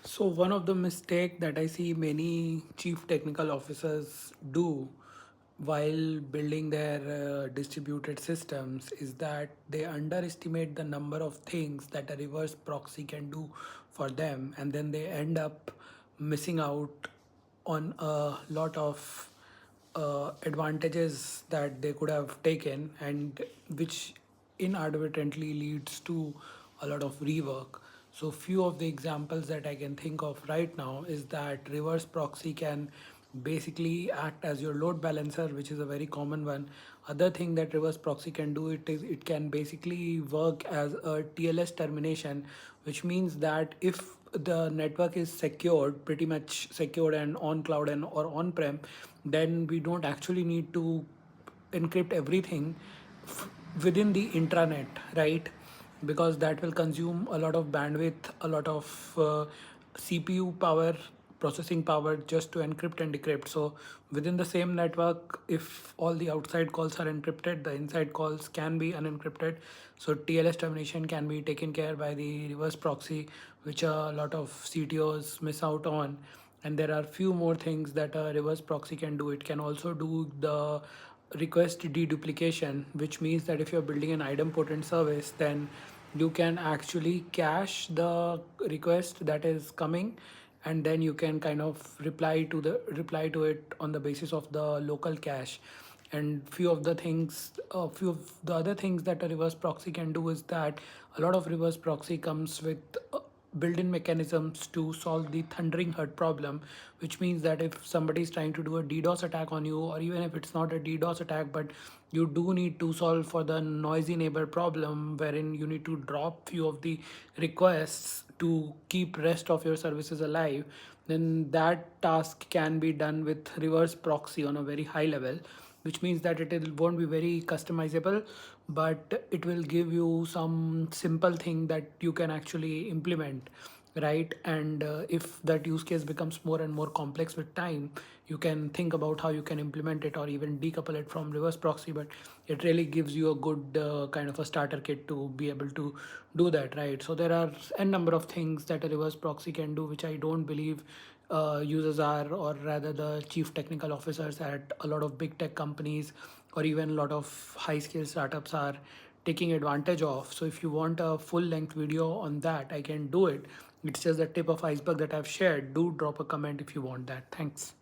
So one of the mistake that I see many chief technical officers do while building their distributed systems is that they underestimate the number of things that a reverse proxy can do for them, and then they end up missing out on a lot of advantages that they could have taken, and which inadvertently leads to a lot of rework. So few of the examples that I can think of right now is that reverse proxy can basically act as your load balancer, which is a very common one. Other thing that reverse proxy can do, it is it can basically work as a TLS termination, which means that if the network is secured, pretty much secured and on cloud and or on prem, then we don't actually need to encrypt everything within the intranet, right? Because that will consume a lot of bandwidth, a lot of CPU power, processing power, just to encrypt and decrypt. So within the same network, if all the outside calls are encrypted, the inside calls can be unencrypted. So TLS termination can be taken care by the reverse proxy, which a lot of CTOs miss out on. And there are few more things that a reverse proxy can do. It can also do the request deduplication, which means that if you're building an idempotent service, then you can actually cache the request that is coming, and then you can kind of reply to it on the basis of the local cache. And few of the other things that a reverse proxy can do is that a lot of reverse proxy comes with built-in mechanisms to solve the thundering herd problem, which means that if somebody is trying to do a DDoS attack on you, or even if it's not a DDoS attack, but you do need to solve for the noisy neighbor problem, wherein you need to drop few of the requests to keep rest of your services alive, then that task can be done with reverse proxy on a very high level, which means that won't be very customizable, but it will give you some simple thing that you can actually implement, right? And if that use case becomes more and more complex with time, you can think about how you can implement it or even decouple it from reverse proxy. But it really gives you a good kind of a starter kit to be able to do that, right? So there are a number of things that a reverse proxy can do, which I don't believe users are, or rather the chief technical officers at a lot of big tech companies or even a lot of high scale startups are taking advantage of. So if you want a full length video on that, I can do it. It's just the tip of iceberg that I've shared. Do drop a comment if you want that. Thanks.